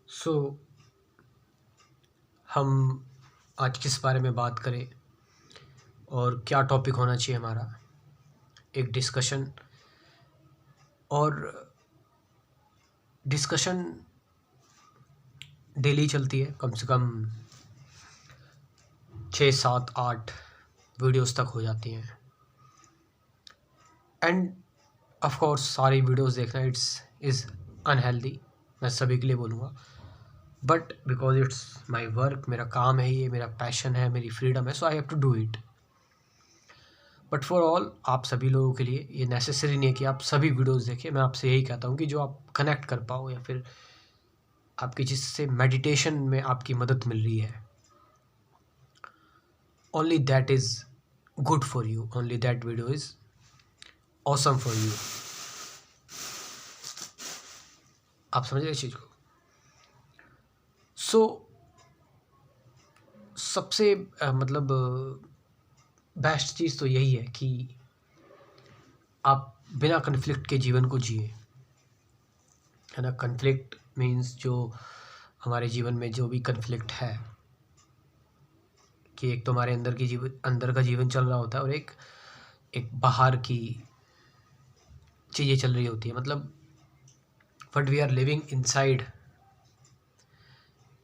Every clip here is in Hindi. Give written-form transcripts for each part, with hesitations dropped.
सो हम आज किस बारे में बात करें और क्या टॉपिक होना चाहिए हमारा, एक डिस्कशन। और डिस्कशन डेली चलती है, कम से कम 6 7 8 वीडियोस तक हो जाती हैं। एंड ऑफ कोर्स सारी वीडियोस देखना इज़ अनहेल्दी, मैं सभी के लिए बोलूँगा। But because it's my work, मेरा काम है, ये मेरा पैशन है, मेरी फ्रीडम है, so I have to do it. But for all, आप सभी लोगों के लिए ये नेसेसरी नहीं है कि आप सभी वीडियोस देखें। मैं आपसे यही कहता हूँ कि जो आप कनेक्ट कर पाओ या फिर आपकी जिससे मेडिटेशन में आपकी मदद मिल रही है, only that is good for you, only that video is awesome for you. आप समझ रहे इस चीज़ को? सो सबसे मतलब बेस्ट चीज़ तो यही है कि आप बिना कन्फ्लिक्ट के जीवन को जिए, है ना। कन्फ्लिक्ट मीन्स जो हमारे जीवन में जो भी कन्फ्लिक्ट है, कि एक तो हमारे अंदर का जीवन चल रहा होता है और एक बाहर की चीज़ें चल रही होती है। मतलब what we are living inside,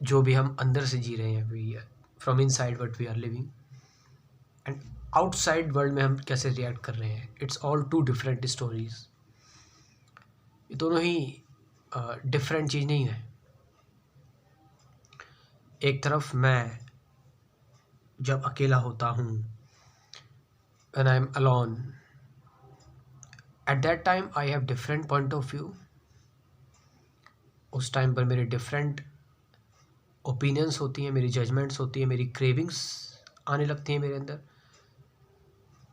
जो भी हम अंदर से जी रहे हैं, we from inside what we are living, and outside world में हम कैसे रिएक्ट कर रहे हैं। It's all two different stories. ये दोनों ही डिफरेंट चीज़ नहीं है। एक तरफ मैं जब अकेला होता हूँ, when I am alone, at that time I have different point of view. उस टाइम पर मेरे डिफरेंट ओपिनियंस होती हैं, मेरी जजमेंट्स होती हैं, मेरी क्रेविंग्स आने लगती हैं मेरे अंदर,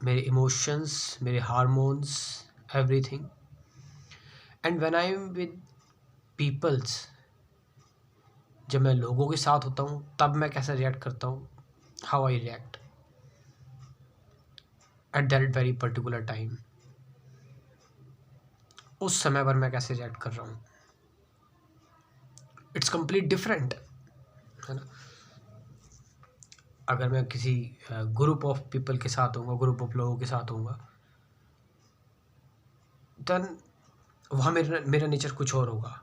मेरे इमोशंस, मेरे hormones, everything. And when I am with peoples, जब मैं लोगों के साथ होता हूँ, तब मैं कैसे रिएक्ट करता हूँ, how I react at that very particular time. उस समय पर मैं कैसे रिएक्ट कर रहा हूँ, इट्स कंप्लीट डिफरेंट, है ना। अगर मैं किसी ग्रुप ऑफ पीपल के साथ होऊंगा, ग्रुप ऑफ लोगों के साथ होऊंगा, देन वहाँ मेरा नेचर कुछ और होगा,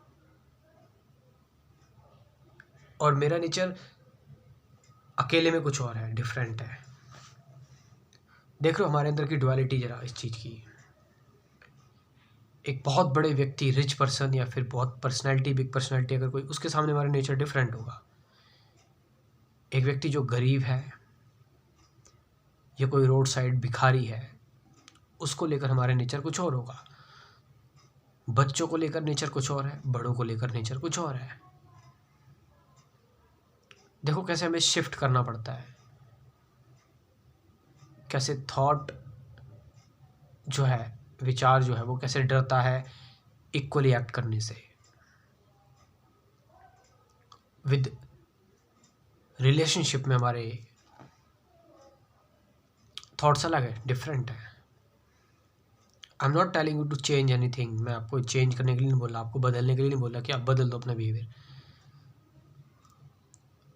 और मेरा नेचर अकेले में कुछ और है, डिफरेंट है। देख लो हमारे अंदर की डुअलिटी जरा इस चीज़ की। एक बहुत बड़े व्यक्ति, रिच पर्सन, या फिर बहुत पर्सनैलिटी, बिग पर्सनैलिटी, अगर कोई, उसके सामने हमारा नेचर डिफरेंट होगा। एक व्यक्ति जो गरीब है या कोई रोड साइड भिखारी है, उसको लेकर हमारा नेचर कुछ और होगा। बच्चों को लेकर नेचर कुछ और है, बड़ों को लेकर नेचर कुछ और है। देखो कैसे हमें शिफ्ट करना पड़ता है, कैसे थॉट जो है, विचार जो है, वो कैसे डरता है इक्वली एक्ट करने से। विद रिलेशनशिप में हमारे थॉट्स अलग है, डिफरेंट है। I am not telling you to change anything. मैं आपको चेंज करने के लिए नहीं बोला, आपको बदलने के लिए नहीं बोला कि आप बदल दो अपना behaviour.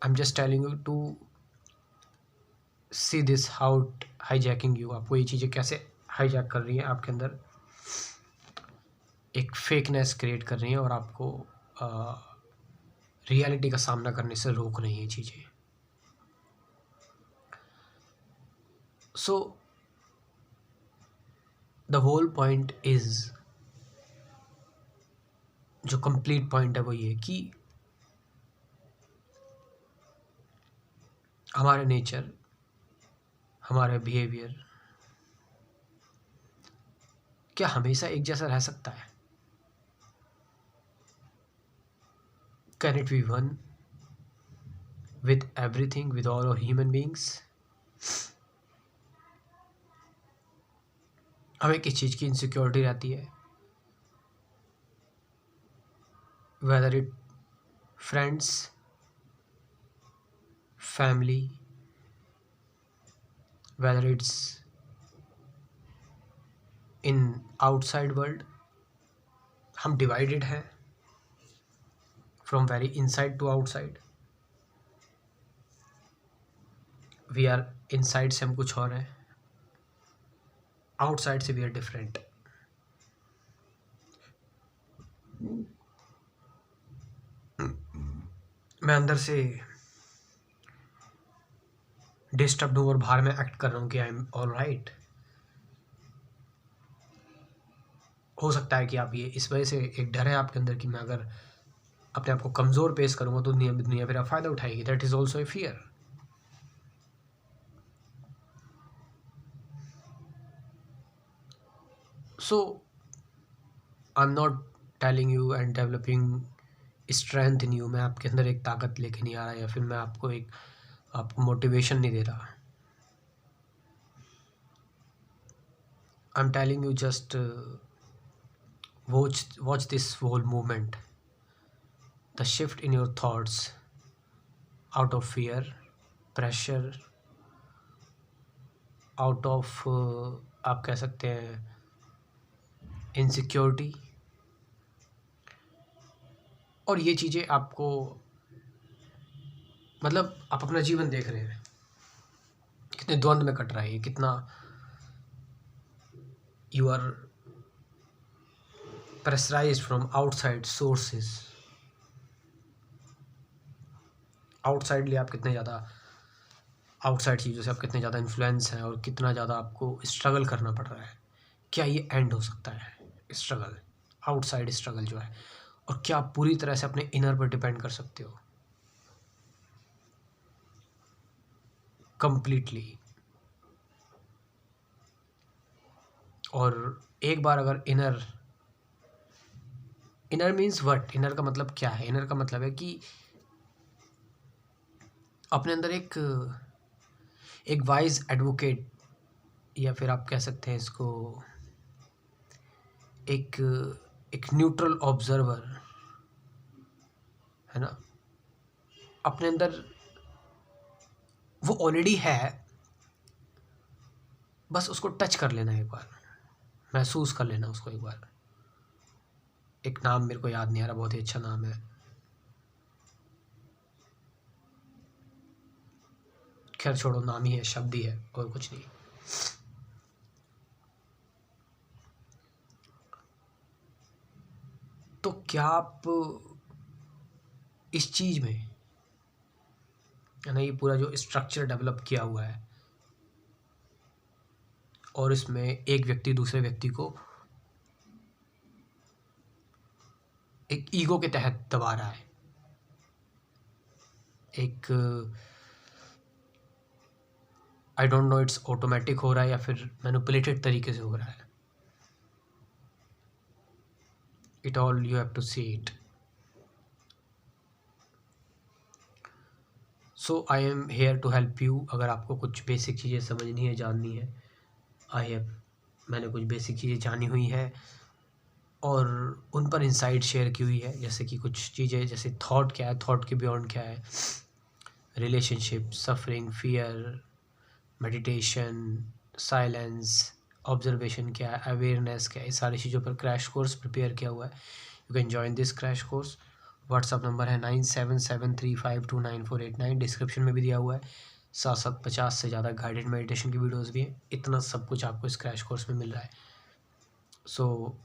I am just telling you to see this how hijacking you. आपको ये चीज़ें कैसे हाईजैक कर रही हैं, आपके अंदर एक फेकनेस क्रिएट कर रही हैं और आपको रियलिटी का सामना करने से रोक रही हैं चीज़ें। So the whole point is, जो कंप्लीट पॉइंट है वो ये कि हमारा नेचर, हमारा बिहेवियर क्या हमेशा एक जैसा रह सकता है? Can it be one with everything, with all our human beings? हमें किस चीज़ की इनसिक्योरिटी रहती है, whether it friends, family, whether it's in outside world, हम डिवाइडेड हैं from very inside to outside. We are inside से हम कुछ और हैं, आउटसाइड से वी आर डिफरेंट। मैं अंदर से डिस्टर्ब हूँ और बाहर में एक्ट कर रहा हूँ कि आई एम ऑल राइट। हो सकता है कि आप ये इस वजह से एक डर है आपके अंदर कि मैं अगर अपने आप को कमज़ोर पेश करूँगा तो दुनिया मेरा फ़ायदा उठाएगी। That is also a fear. So I am not telling you and developing strength in you. मैं आपके अंदर एक ताकत लेके नहीं आ रहा, या फिर मैं आपको मोटिवेशन नहीं दे रहा। I am telling you just watch this whole movement, the shift in your thoughts out of fear, pressure, out of आप कह सकते हैं इनसिक्योरिटी। और ये चीज़ें आपको, मतलब आप अपना जीवन देख रहे हैं कितने द्वंद में कट रहा है, कितना you are pressurized from outside sources। Outsidely आप कितने ज़्यादा आउटसाइड चीज़ों से आप कितने ज़्यादा इन्फ्लुएंस हैं, और कितना ज़्यादा आपको स्ट्रगल करना पड़ रहा है। क्या ये एंड हो सकता है स्ट्रगल, आउटसाइड स्ट्रगल जो है, और क्या आप पूरी तरह से अपने इनर पर डिपेंड कर सकते हो कंप्लीटली। और एक बार अगर इनर मीन्स व्हाट, इनर का मतलब क्या है? इनर का मतलब है कि अपने अंदर एक वाइज एडवोकेट, या फिर आप कह सकते हैं इसको एक न्यूट्रल ऑब्जर्वर, है ना। अपने अंदर वो ऑलरेडी है, बस उसको टच कर लेना, एक बार महसूस कर लेना उसको एक बार। एक नाम मेरे को याद नहीं आ रहा, बहुत ही अच्छा नाम है, खैर छोड़ो, नाम ही है, शब्द ही है, और कुछ नहीं। तो क्या आप इस चीज़ में, है ना, ये पूरा जो स्ट्रक्चर डेवलप किया हुआ है, और इसमें एक व्यक्ति दूसरे व्यक्ति को एक ईगो के तहत दबा रहा है, एक I don't know it's automatic हो रहा है या फिर मैनिपुलेटेड तरीके से हो रहा है। It all you have to see it. So I am here to help you. अगर आपको कुछ बेसिक चीज़ें समझनी है, जाननी है, मैंने कुछ बेसिक चीज़ें जानी हुई है और उन पर इंसाइट शेयर की हुई है। जैसे कि कुछ चीज़ें, जैसे थॉट क्या है, थॉट के बियॉन्ड क्या है, relationship, suffering, fear, meditation, silence, observation क्या है, अवेयरनेस क्या है, इस सारी चीज़ों पर क्रैश कोर्स प्रिपेयर किया हुआ है। You can join this crash course. WhatsApp number है 9773529489, डिस्क्रिप्शन में भी दिया हुआ है। 750 से ज़्यादा गाइडेड मेडिटेशन की वीडियोस भी हैं। इतना सब कुछ आपको इस क्रैश कोर्स में मिल रहा है। सो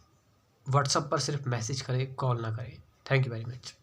व्हाट्सअप पर सिर्फ मैसेज करें, कॉल ना करें। Thank you very much.